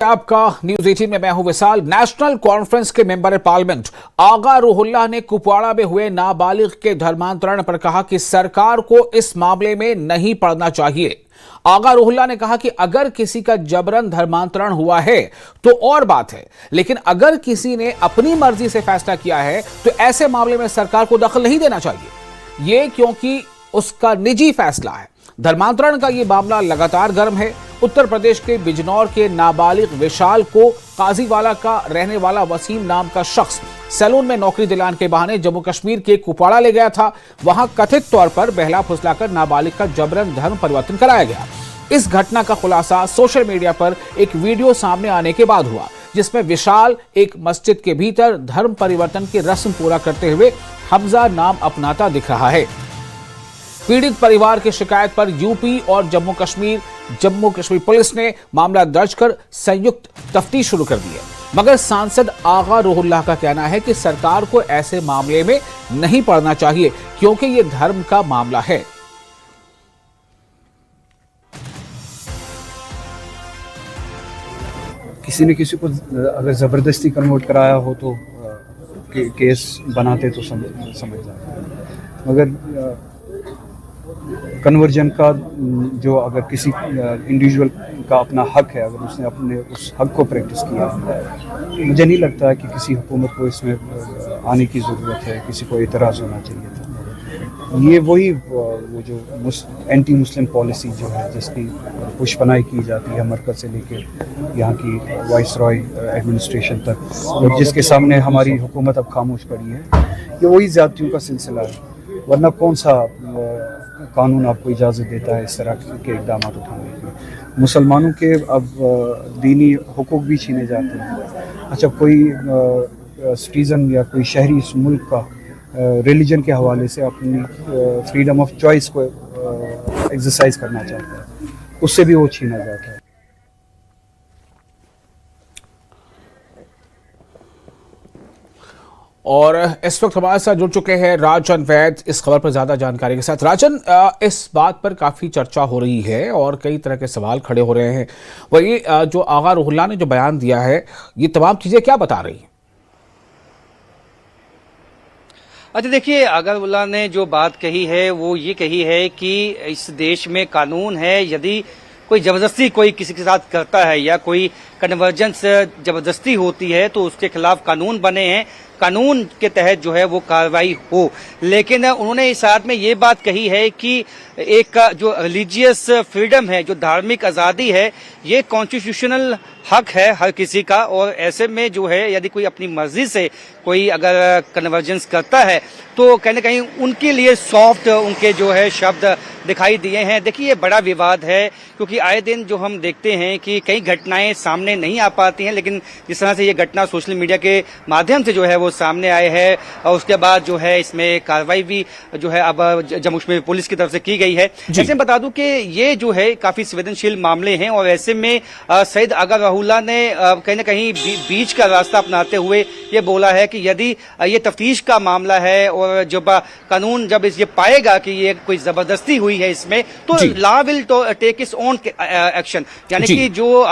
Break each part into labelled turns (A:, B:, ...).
A: आपका न्यूज 18 में मैं हूं विशाल। नेशनल कॉन्फ्रेंस के मेंबर पार्लियामेंट आगा रूहुल्लाह ने कुपवाड़ा में हुए नाबालिग के धर्मांतरण पर कहा कि सरकार को इस मामले में नहीं पड़ना चाहिए। आगा रूहुल्लाह ने कहा कि अगर किसी का जबरन धर्मांतरण हुआ है तो और बात है, लेकिन अगर किसी ने अपनी मर्जी से फैसला किया है तो ऐसे मामले में सरकार को दखल नहीं देना चाहिए, ये क्योंकि उसका निजी फैसला है। धर्मांतरण का ये मामला लगातार गर्म है। उत्तर प्रदेश के बिजनौर के नाबालिग विशाल को काजीवाला का रहने वाला वसीम नाम का शख्स सैलून में नौकरी दिलाने के बहाने जम्मू कश्मीर के कुपवाड़ा ले गया था। वहां कथित तौर पर बहला फुसलाकर नाबालिग का जबरन धर्म परिवर्तन कराया गया। इस घटना का खुलासा सोशल मीडिया पर एक वीडियो सामने आने के बाद हुआ, जिसमें विशाल एक मस्जिद के भीतर धर्म परिवर्तन की रस्म पूरा करते हुए हमजा नाम अपनाता दिख रहा है। पीड़ित परिवार की शिकायत पर यूपी और जम्मू कश्मीर पुलिस ने मामला दर्ज कर संयुक्त तफ्तीश शुरू कर दी है। मगर सांसद आगा रूहुल्लाह का कहना है कि सरकार को ऐसे मामले में नहीं पड़ना चाहिए क्योंकि यह धर्म का मामला है।
B: किसी ने किसी को अगर जबरदस्ती कन्वर्ट कराया हो तो केस बनाते तो समझ जाते, मगर कन्वर्जन का जो अगर किसी इंडिविजुअल का अपना हक है, अगर उसने अपने उस हक को प्रैक्टिस किया, मुझे नहीं लगता है कि किसी हुकूमत को इसमें आने की ज़रूरत है, किसी को एतराज़ होना चाहिए था। ये वही वो जो एंटी मुस्लिम पॉलिसी जो है जिसकी पुष्पनाई की जाती है मरकज़ से लेके यहाँ की वाइस रॉय एडमिनिस्ट्रेशन तक, और जिसके सामने हमारी हुकूमत अब खामोश पड़ी है, ये वही ज़्यादतियों का सिलसिला है। वरना कौन सा कानून आपको इजाज़त देता है इस तरह के इक़दाम उठाने की। मुसलमानों के अब दीनी हुकूक भी छीने जाते हैं। अच्छा, कोई सिटीज़न या कोई शहरी इस मुल्क का रिलीजन के हवाले से अपनी फ्रीडम ऑफ चॉइस को एक्सरसाइज करना चाहता है, उससे भी वो छीना जाता है।
A: और इस वक्त हमारे साथ जुड़ चुके हैं राजन वैद इस खबर पर ज्यादा जानकारी के साथ। राजन, इस बात पर काफी चर्चा हो रही है और कई तरह के सवाल खड़े हो रहे हैं। वही जो आगा रूहुल्लाह ने जो बयान दिया है, ये तमाम चीजें क्या बता रही हैं?
C: अच्छा, देखिए, आगा रूहुल्लाह ने जो बात कही है वो ये कही है कि इस देश में कानून है, यदि कोई जबरदस्ती कोई किसी के साथ करता है या कोई कन्वर्जेंस जबरदस्ती होती है तो उसके खिलाफ कानून बने हैं, कानून के तहत जो है वो कार्रवाई हो। लेकिन उन्होंने इस साथ में ये बात कही है कि एक जो रिलीजियस फ्रीडम है, जो धार्मिक आज़ादी है, ये कॉन्स्टिट्यूशनल हक है हर किसी का, और ऐसे में जो है यदि कोई अपनी मर्जी से कोई अगर कन्वर्जेंस करता है तो कहीं ना कहीं उनके लिए सॉफ्ट उनके जो है शब्द दिखाई दिए हैं। देखिए, ये बड़ा विवाद है क्योंकि आए दिन जो हम देखते हैं कि कई घटनाएं सामने नहीं आ पाती हैं, लेकिन जिस तरह से ये घटना सोशल मीडिया के माध्यम से जो है वो सामने आए हैं, और उसके बाद जो है इसमें कार्रवाई भी जो है अब जम्मू कश्मीर पुलिस की तरफ से की गई है। ऐसे में बता दूं कि ये जो है काफी संवेदनशील मामले हैं, और ऐसे में सैयद आगा रूहुल्लाह ने कहीं ना कहीं बीच का रास्ता अपनाते हुए ये बोला है कि यदि ये तफ्तीश का मामला है और जब कानून जब ये पाएगा कि ये कोई जबरदस्ती हुई है इसमें, तो law will take its own action, यानी कि जो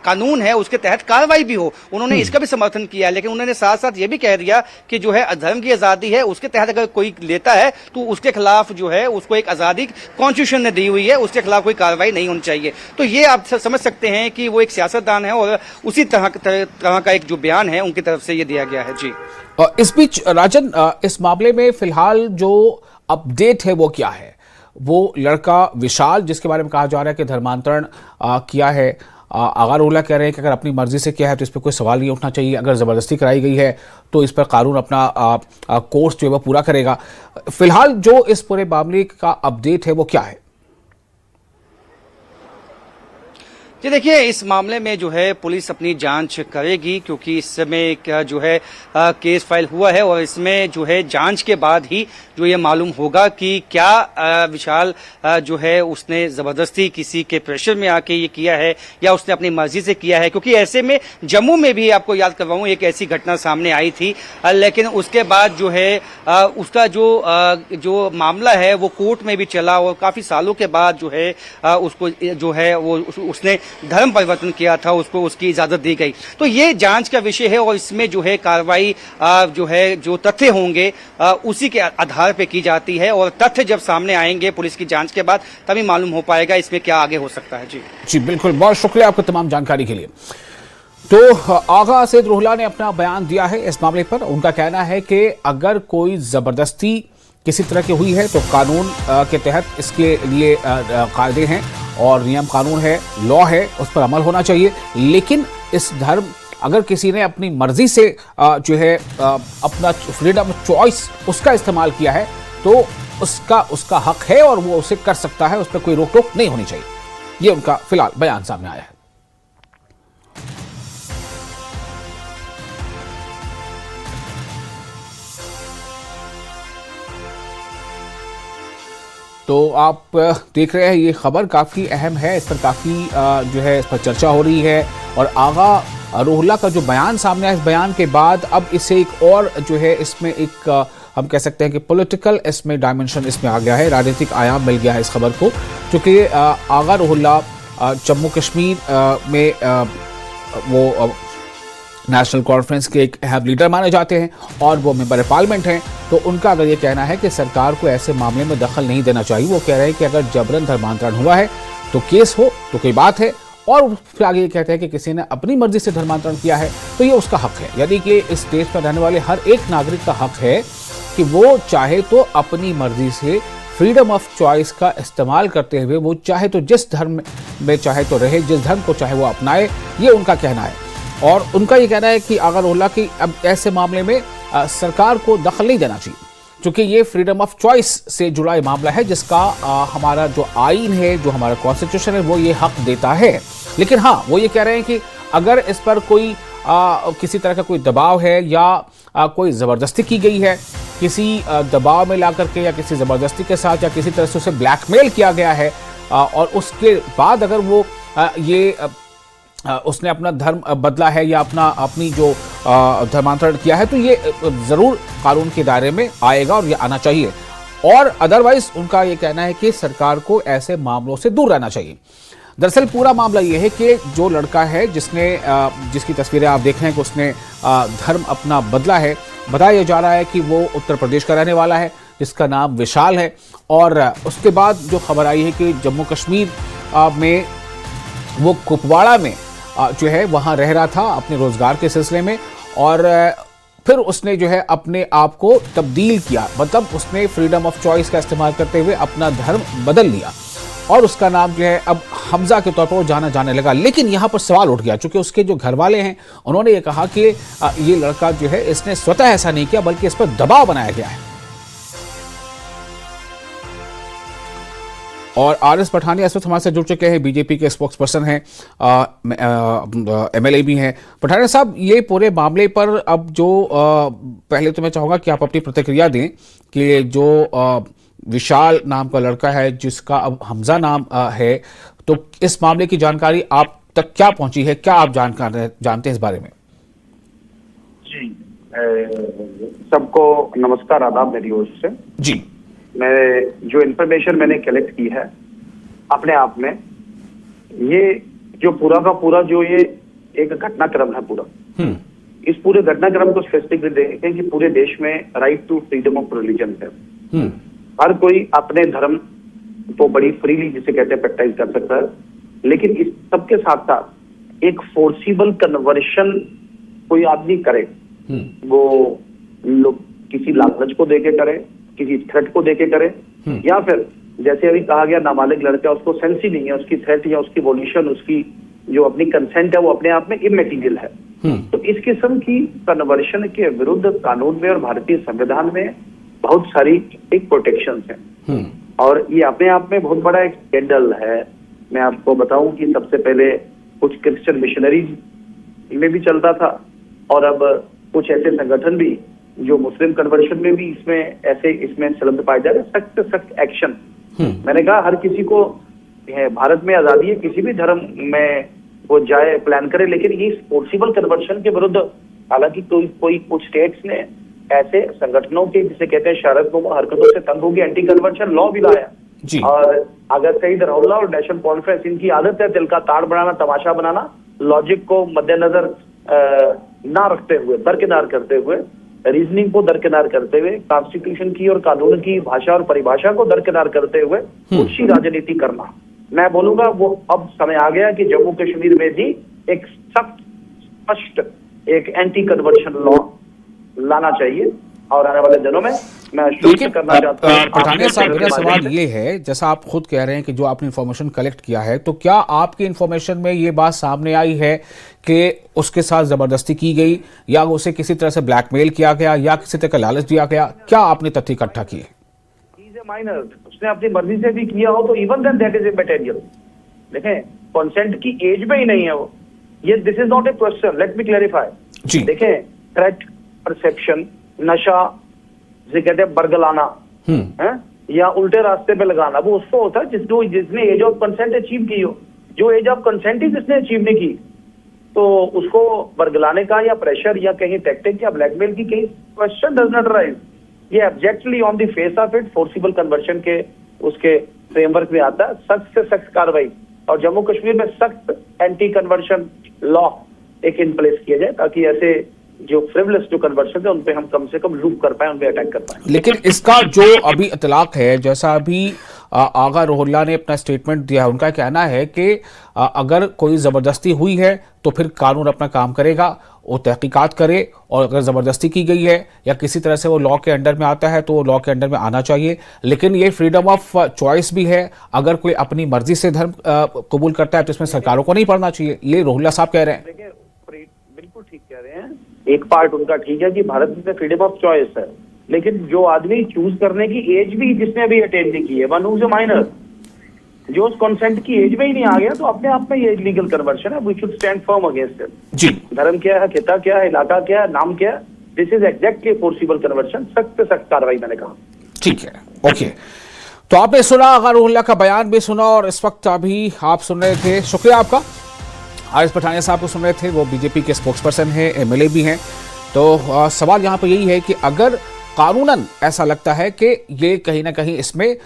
C: कानून है उसके तहत कार्रवाई भी हो। उन्होंने इसका भी समर्थन किया, लेकिन उन्होंने साथ साथ ये भी कह दिया कि जो है धर्म की आजादी है, उसके तहत अगर कोई लेता है तो उसके खिलाफ जो है उसको एक आजादी कॉन्स्टिट्यूशन ने दी हुई है, उसके खिलाफ कोई कार्रवाई नहीं होनी चाहिए। तो ये आप समझ सकते हैं कि वो एक सियासतदान है और उसी तरह का एक जो बयान है उनकी तरफ से ये दिया गया है। जी,
A: इस बीच राजन, इस मामले में फिलहाल जो अपडेट है वो क्या है? वो लड़का विशाल जिसके बारे में कहा जा रहा है कि धर्मांतरण किया है, आगा रूहुल्लाह कह रहे हैं कि अगर अपनी मर्जी से किया है तो इस पर कोई सवाल नहीं उठना चाहिए, अगर जबरदस्ती कराई गई है तो इस पर कानून अपना कोर्स जो है वो पूरा करेगा। फिलहाल जो इस पूरे मामले का अपडेट है वो क्या है?
C: जी, देखिए, इस मामले में जो है पुलिस अपनी जांच करेगी, क्योंकि इस समय जो है केस फाइल हुआ है, और इसमें जो है जांच के बाद ही जो ये मालूम होगा कि क्या विशाल जो है उसने जबरदस्ती किसी के प्रेशर में आके ये किया है या उसने अपनी मर्जी से किया है। क्योंकि ऐसे में जम्मू में भी आपको याद करवाऊं एक ऐसी घटना सामने आई थी, लेकिन उसके बाद जो है उसका जो मामला है वो कोर्ट में भी चला, और काफी सालों के बाद जो है उसको जो है वो उसने धर्म परिवर्तन किया था उसको उसकी इजाजत दी गई। तो ये जांच का विषय है और इसमें जो है कार्रवाई जो है जो तथ्य होंगे उसी के आधार पे की जाती है और तथ्य जब सामने आएंगे पुलिस की जांच के बाद तभी मालूम हो पाएगा इसमें क्या आगे हो सकता है। जी
A: बिल्कुल, बहुत शुक्रिया आपको तमाम जानकारी के लिए। तो आगा असद रुहल्ला ने अपना बयान दिया है इस मामले पर। उनका कहना है कि अगर कोई जबरदस्ती किसी तरह की हुई है तो कानून के तहत इसके लिए कायदे हैं और नियम कानून है, लॉ है, उस पर अमल होना चाहिए। लेकिन इस धर्म अगर किसी ने अपनी मर्जी से जो है अपना फ्रीडम ऑफ चॉइस उसका इस्तेमाल किया है तो उसका हक है और वो उसे कर सकता है, उस पर कोई रोक टोक नहीं होनी चाहिए। ये उनका फिलहाल बयान सामने आया है। तो आप देख रहे हैं ये खबर काफ़ी अहम है, इस पर काफ़ी जो है इस पर चर्चा हो रही है। और आगा रुहल्ला का जो बयान सामने आया, इस बयान के बाद अब इसे एक और जो है इसमें एक हम कह सकते हैं कि पॉलिटिकल इसमें डायमेंशन इसमें आ गया है, राजनीतिक आयाम मिल गया है इस खबर को। क्योंकि आगा रुहल्ला जम्मू कश्मीर में वो नेशनल कॉन्फ्रेंस के एक अहम लीडर माने जाते हैं और वो मेंबर पार्लियामेंट हैं। तो उनका अगर ये कहना है कि सरकार को ऐसे मामले में दखल नहीं देना चाहिए। वो कह रहे हैं कि अगर जबरन धर्मांतरण हुआ है तो केस हो तो कोई बात है, और फिर आगे ये कहते हैं कि किसी ने अपनी मर्जी से धर्मांतरण किया है तो ये उसका हक है। यानी कि इस देश में रहने वाले हर एक नागरिक का हक है कि वो चाहे तो अपनी मर्जी से फ्रीडम ऑफ चॉइस का इस्तेमाल करते हुए वो चाहे तो जिस धर्म में चाहे तो रहे, जिस धर्म को चाहे वो अपनाए, ये उनका कहना है। और उनका ये कहना है कि आगा रुहल्ला की अब ऐसे मामले में सरकार को दखल नहीं देना चाहिए, क्योंकि ये फ्रीडम ऑफ चॉइस से जुड़ा मामला है जिसका हमारा जो आइन है, जो हमारा कॉन्स्टिट्यूशन है, वो ये हक देता है। लेकिन हाँ, वो ये कह रहे हैं कि अगर इस पर कोई किसी तरह का कोई दबाव है या कोई ज़बरदस्ती की गई है, किसी दबाव में ला करके या किसी ज़बरदस्ती के साथ या किसी तरह से उसे ब्लैकमेल किया गया है और उसके बाद अगर वो उसने अपना धर्म बदला है या अपनी जो धर्मांतरण किया है तो ये ज़रूर कानून के दायरे में आएगा और ये आना चाहिए। और अदरवाइज उनका ये कहना है कि सरकार को ऐसे मामलों से दूर रहना चाहिए। दरअसल पूरा मामला ये है कि जो लड़का है जिसकी तस्वीरें आप देख रहे हैं कि उसने धर्म अपना बदला है, बताया जा रहा है कि वो उत्तर प्रदेश का रहने वाला है जिसका नाम विशाल है। और उसके बाद जो खबर आई है कि जम्मू कश्मीर में वो कुपवाड़ा में जो है वहाँ रह रहा था अपने रोजगार के सिलसिले में, और फिर उसने जो है अपने आप को तब्दील किया, मतलब उसने फ्रीडम ऑफ चॉइस का इस्तेमाल करते हुए अपना धर्म बदल लिया और उसका नाम जो है अब हमजा के तौर पर वो जाना जाने लगा। लेकिन यहाँ पर सवाल उठ गया, चूंकि उसके जो घर वाले हैं उन्होंने ये कहा कि ये लड़का जो है इसने स्वतः ऐसा नहीं किया बल्कि इस पर दबाव बनाया गया है। और आर.एस. पठानिया इस वक्त हमारे साथ जुड़ चुके हैं, बीजेपी के स्पोक्स पर्सन हैं, एमएलए भी हैं। पठानिया साहब, ये पूरे मामले पर अब जो पहले तो मैं चाहूँगा कि आप अपनी प्रतिक्रिया दें कि जो विशाल नाम का लड़का है जिसका अब हमजा नाम है, तो इस मामले की जानकारी आप तक क्या पहुंची है, क्या आप जानते हैं इस बारे में?
D: जी, सबको नमस्कार, आदाब मेरी ओर से।
A: जी,
D: मैं जो इन्फॉर्मेशन मैंने कलेक्ट की है अपने आप में, ये जो पूरा का पूरा जो ये एक घटनाक्रम है पूरा, इस पूरे घटनाक्रम को स्पेसिफिकली देखें कि पूरे देश में right to freedom of religion है। हर कोई अपने धर्म को बड़ी फ्रीली जिसे कहते हैं प्रैक्टिस कर सकता है, लेकिन इस सबके साथ साथ एक फोर्सिबल कन्वर्शन कोई आदमी करे, वो लोग किसी लालच को देके करे, किसी थ्रेट को देके करे, या फिर जैसे अभी कहा गया नाबालिग लड़का, उसको सेंस ही नहीं है, उसकी थ्रेट या उसकी वोल्यूशन, उसकी जो अपनी कंसेंट है वो अपने आप में इमैटीरियल है। तो इस किस्म की कन्वर्शन के विरुद्ध कानून में और भारतीय संविधान में बहुत सारी एक प्रोटेक्शन है, और ये अपने आप में बहुत बड़ा एक स्कैंडल है। मैं आपको बताऊं कि सबसे पहले कुछ क्रिश्चियन मिशनरीज में भी चलता था, और अब कुछ ऐसे संगठन भी जो मुस्लिम कन्वर्शन में भी इसमें संलग्न पाए जा रहे हैं। सख्त सख्त एक्शन। मैंने कहा हर किसी को भारत में आजादी है, किसी भी धर्म में वो जाए, प्लान करे, लेकिन ये फोर्सिबल कन्वर्शन के विरुद्ध, हालांकि कोई कुछ स्टेट्स ने ऐसे संगठनों के जिसे कहते हैं शरारतनुमा हरकतों से तंग होगी एंटी कन्वर्शन लॉ भी लाया,
A: जी।
D: और अगर सईद रहुल्ला और नेशनल कॉन्फ्रेंस, इनकी आदत है दिल का ताड़ बनाना, तमाशा बनाना, लॉजिक को मद्देनजर ना रखते हुए, दरकिनार करते हुए, रीजनिंग को दरकिनार करते हुए, कॉन्स्टिट्यूशन की और कानून की भाषा और परिभाषा को दरकिनार करते हुए ऊंची राजनीति करना, मैं बोलूंगा वो अब समय आ गया कि जम्मू कश्मीर में भी एक सख्त स्पष्ट एक एंटी कन्वर्शन लॉ लाना चाहिए। और आने वाले दिनों में मैं
A: लेकिन
D: करना चाहता हूं
A: पठानिया साहब, मेरा सवाल ये है, जैसा आप खुद कह रहे हैं कि जो आपने इन्फॉर्मेशन कलेक्ट किया है, तो क्या आपकी इन्फॉर्मेशन में ये बात सामने आई है कि उसके साथ जबरदस्ती की गई, या उसे किसी तरह से ब्लैकमेल किया गया, या किसी तरह का लालच दिया गया? क्या आपने तथ्य इकट्ठा किए?
D: माइनर, उसने अपनी मर्जी से भी किया हो तो even then that is a material. देखें, कंसेंट की एज में ही नहीं है वो, ये this is not a question, let me clarify.
A: जी।
D: देखें, थ्रेट, परसेप्शन, नशा जिसे कहते हैं बरगलाना है, या उल्टे रास्ते पे लगाना, वो उसको होता है जिसने एज ऑफ कंसेंट अचीव की हो। जो एज ऑफ कंसेंट ही जिसने अचीव नहीं की, तो उसको बरगलाने का या प्रेशर या कहीं टैक्टिक या ब्लैकमेल की कहीं क्वेश्चन डज नॉट राइज। ये abjectly on the face of it forcible conversion के उसके फ्रेमवर्क में आता है। सख्त से सख्त कार्रवाई, और जम्मू कश्मीर में सख्त एंटी कन्वर्शन लॉ एक इन प्लेस किया जाए, ताकि ऐसे जो फ्रिवलेस जो कन्वर्शन है उन पे हम कम से कम लूप कर पाए, उन पे अटैक कर पाए।
A: लेकिन इसका जो अभी इतलाक है, जैसा अभी आगा रोहिल्ला ने अपना स्टेटमेंट दिया, उनका कहना है कि अगर कोई जबरदस्ती हुई है तो फिर कानून अपना काम करेगा, वो तहकीकात करे, और अगर जबरदस्ती की गई है या किसी तरह से वो लॉ के अंडर में आता है तो वो लॉ के अंडर में आना चाहिए। लेकिन ये फ्रीडम ऑफ चॉइस भी है, अगर कोई अपनी मर्जी से धर्म कबूल करता है तो इसमें सरकारों को नहीं पढ़ना चाहिए, ये रोहिल्ला साहब कह रहे हैं।
D: देखिए, बिल्कुल ठीक कह रहे हैं, एक पार्ट उनका ठीक है कि भारत में फ्रीडम ऑफ चॉइस है, लेकिन जो आदमी चूज करने की एज भी जिसने अभी अटेन नहीं की है, one who is a minor, जो उस कंसेंट की एज में ही नहीं आ गया, तो अपने आप में ये लीगल कन्वर्शन है। We should stand firm against it.
A: जी।
D: धर्म क्या है, खिता क्या है, इलाका क्या है, नाम क्या है, this is exactly forcible conversion. सख्त से सख्त कार्रवाई, मैंने कहा।
A: ठीक है, ओके। तो आपने सुना आगा रोहिल्ला का बयान भी सुना, और इस वक्त अभी आप सुन रहे थे, शुक्रिया आपका, आरिफ पठानिया साहब को सुन रहे थे, वो बीजेपी के स्पोक्सपर्सन हैं, एमएलए भी हैं। तो सवाल यहाँ पर यही है कि अगर कानूनन ऐसा लगता है कि ये कहीं ना कहीं इसमें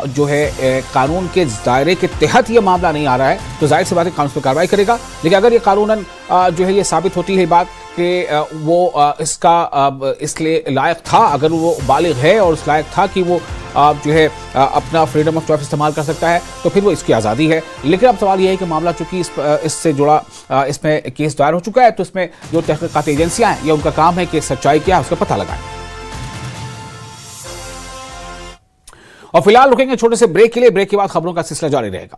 A: जो है कानून के दायरे के तहत ये मामला नहीं आ रहा है, तो जाहिर सी बात है कानून पर कार्रवाई करेगा। लेकिन अगर ये कानूनन जो है ये साबित होती है बात कि वो इसका इसलिए लायक था, अगर वो बालिग है और उस लायक था कि वो जो है अपना फ्रीडम ऑफ चॉइस इस्तेमाल कर सकता है, तो फिर वो इसकी आज़ादी है। लेकिन अब सवाल ये है कि मामला चूंकि इससे जुड़ा इसमें केस दायर हो चुका है, तो इसमें जो तहकीकाती एजेंसियाँ हैं, ये उनका काम है कि सच्चाई क्या है उसका पता लगाएं। और फिलहाल रुकेंगे छोटे से ब्रेक के लिए, ब्रेक के बाद खबरों का सिलसिला जारी रहेगा।